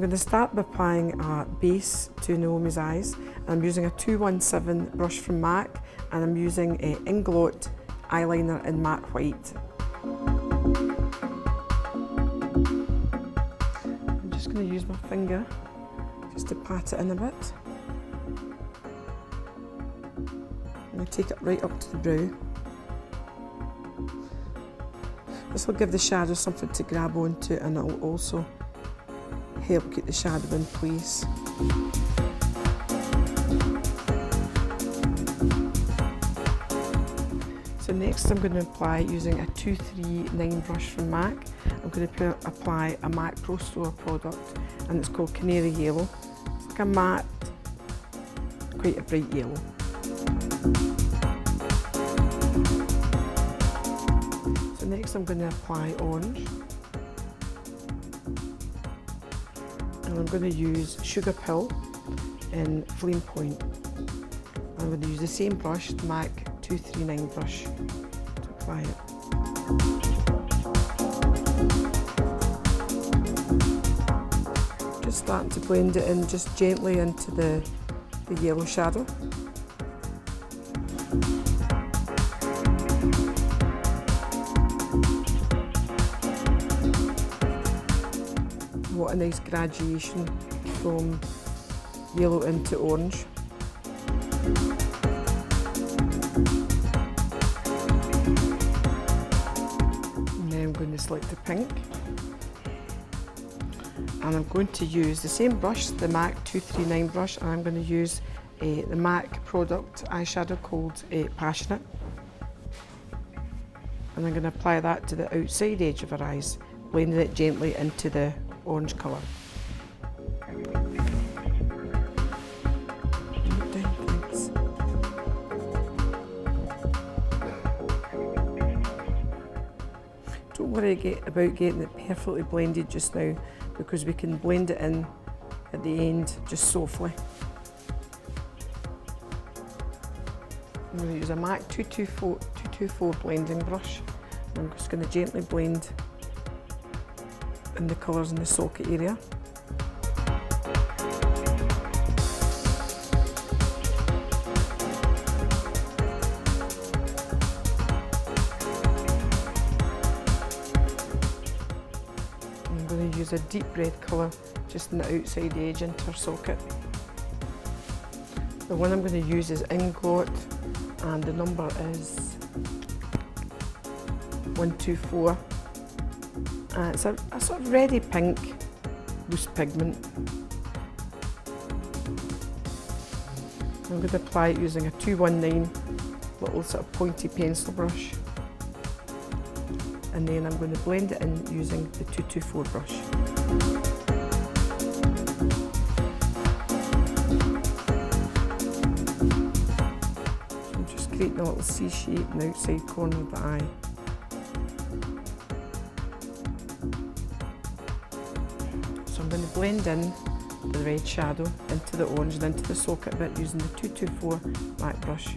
going to start by applying a base to Naomi's eyes. I'm using a 217 brush from MAC, and I'm using a Inglot eyeliner in matte white. I'm just going to use my finger just to pat it in a bit. I'm going to take it right up to the brow. This will give the shadow something to grab onto, and it will also help keep the shadow in place. So next I'm going to apply using a 239 brush from MAC. I'm going to apply a MAC Pro Store product, and it's called Canary Yellow. It's like a matte, quite a bright yellow. So next I'm going to apply orange. And I'm going to use Sugar Pill in Flame Point. I'm going to use the same brush, the MAC 239 brush, to apply it. Just starting to blend it in just gently into the yellow shadow. What a nice graduation from yellow into orange. And then I'm going to select the pink. And I'm going to use the same brush, the MAC 239 brush, and I'm going to use the MAC product eyeshadow called Passionate. And I'm going to apply that to the outside edge of her eyes, blending it gently into the orange colour. Don't worry about getting it perfectly blended just now, because we can blend it in at the end just softly. I'm going to use a MAC 224 blending brush. I'm just going to gently blend in the colours in the socket area. I'm going to use a deep red colour just in the outside edge into her socket. The one I'm going to use is Inglot, and the number is 124. It's a sort of reddy pink loose pigment. I'm going to apply it using a 219 little sort of pointy pencil brush, and then I'm going to blend it in using the 224 brush. So I'm just creating a little C shape in the outside corner of the eye. So I'm going to blend in the red shadow into the orange and into the socket bit using the 224 MAC brush.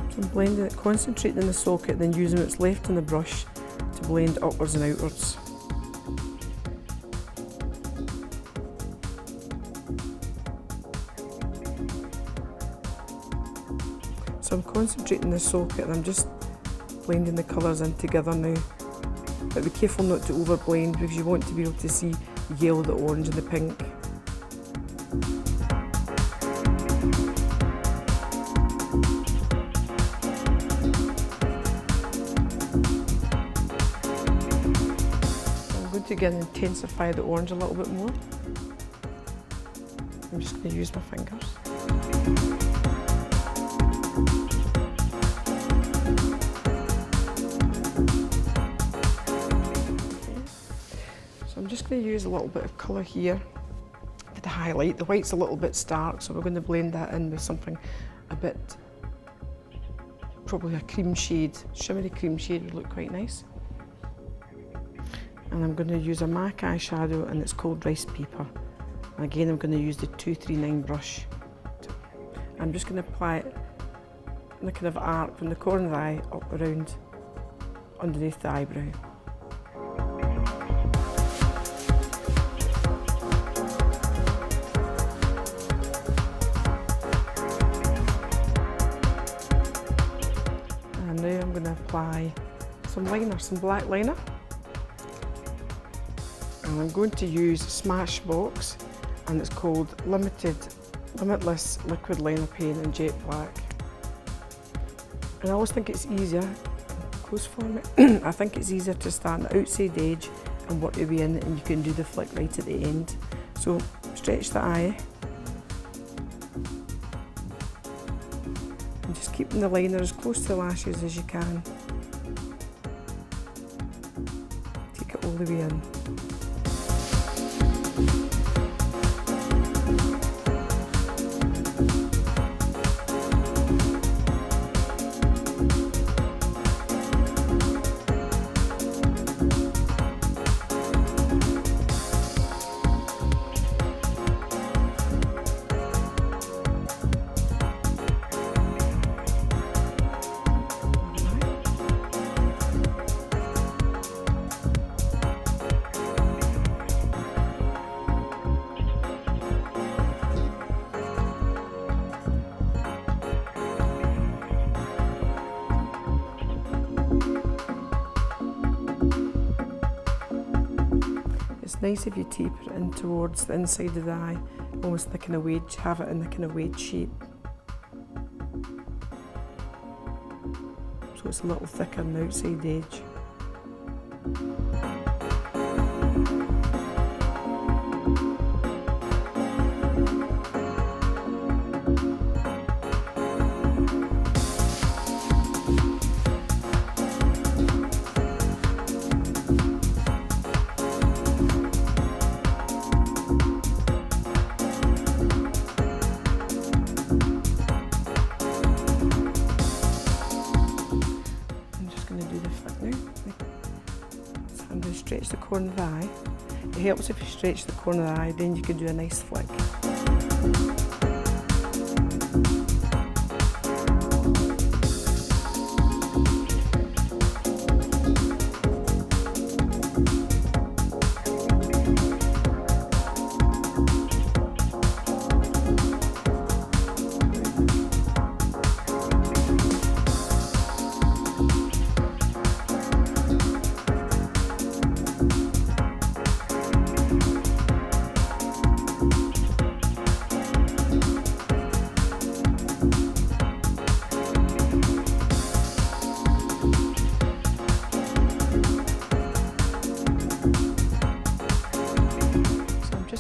So I'm blending it, concentrating in the socket, then using what's left in the brush to blend upwards and outwards. So I'm concentrating the socket and I'm just blending the colours in together now. But be careful not to overblend, because you want to be able to see the yellow, the orange and the pink. I'm going to again intensify the orange a little bit more. I'm just going to use my fingers. I'm just going to use a little bit of colour here to highlight. The white's a little bit stark, so we're going to blend that in with something a bit, probably a cream shade, shimmery cream shade would look quite nice. And I'm going to use a MAC eyeshadow, and it's called Rice Paper. And again, I'm going to use the 239 brush. I'm just going to apply it in a kind of arc from the corner of the eye up around underneath the eyebrow. apply some liner, some black liner. And I'm going to use Smashbox, and it's called Limitless Liquid Liner Pen in Jet Black. And I always think it's easier, close for me, I think it's easier to start on the outside edge and work your way in, and you can do the flick right at the end. So stretch the eye. And just keeping the liner as close to the lashes as you can. Take it all the way in. It's nice if you taper it in towards the inside of the eye, almost in a kind of wedge, have it in a kind of wedge shape. So it's a little thicker on the outside edge. I'm going to stretch the corner of the eye. It helps if you stretch the corner of the eye, then you can do a nice flick.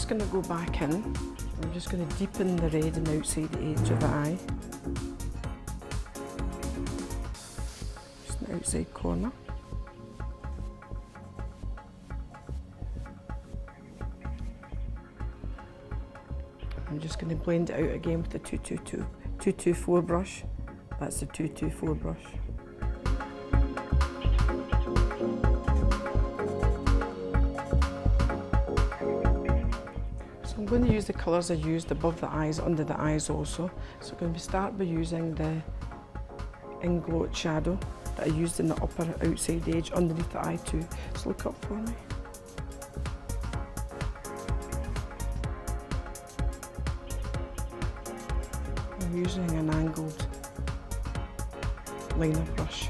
I'm going to go back in. I'm just going to deepen the red on the outside edge of the eye. Just the outside corner. I'm just going to blend it out again with the 224 brush. That's the 224 brush. I'm going to use the colours I used above the eyes, under the eyes also. So I'm going to start by using the Inglot shadow that I used in the upper outside edge underneath the eye too. So look up for me. I'm using an angled liner brush.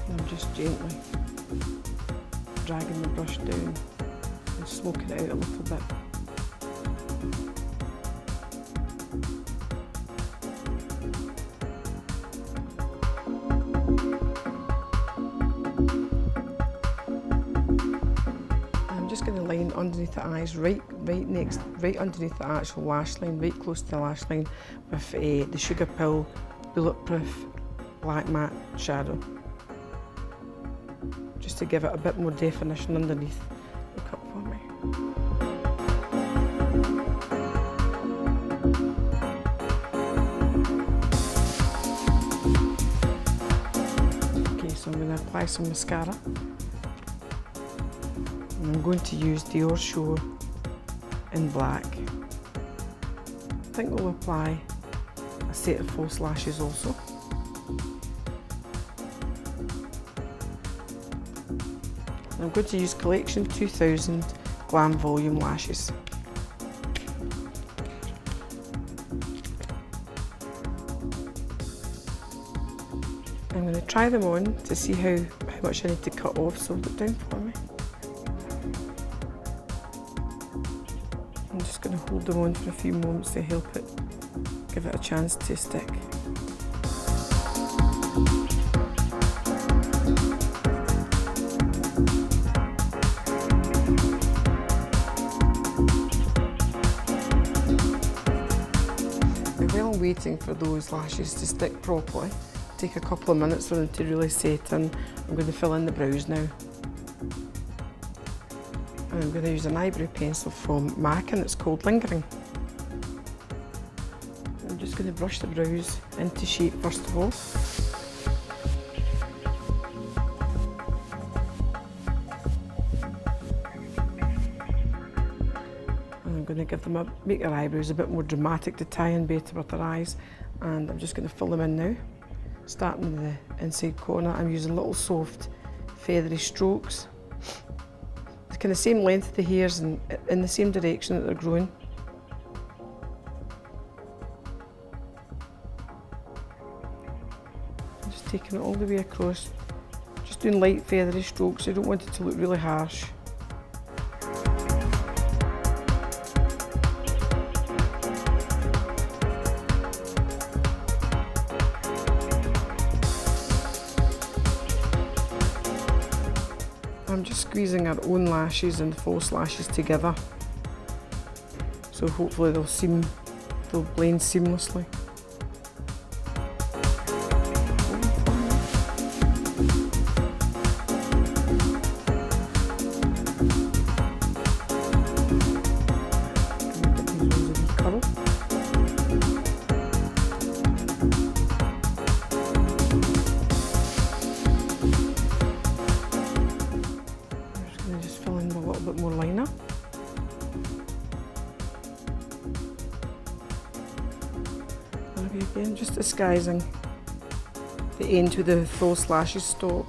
I'm just gently dragging the brush down and smoking it out a little bit. I'm just going to line underneath the eyes, right underneath the actual lash line, right close to the lash line, with the Sugar Pill Bulletproof Black Matte Shadow. Just to give it a bit more definition underneath. Look up for me. Okay, so I'm going to apply some mascara. And I'm going to use Dior Shore in black. I think we'll apply a set of false lashes also. I'm going to use Collection 2000 Glam Volume Lashes. I'm going to try them on to see how much I need to cut off, so look down for me. I'm just going to hold them on for a few moments to help it, give it a chance to stick. While I'm waiting for those lashes to stick properly, take a couple of minutes for them to really set in, I'm going to fill in the brows now. And I'm going to use an eyebrow pencil from MAC, and it's called Lingering. I'm just going to brush the brows into shape first of all. And I'm going to give them make their eyebrows a bit more dramatic to tie in better with their eyes. And I'm just going to fill them in now. Starting with the inside corner, I'm using little soft feathery strokes. It's kind of same length of the hairs and in the same direction that they're growing. I'm just taking it all the way across, just doing light feathery strokes. I don't want it to look really harsh. I'm just squeezing our own lashes and false lashes together, so hopefully they'll blend seamlessly. Curl. Just fill in a little bit more liner. Maybe again, just disguising the end where the false lashes stop.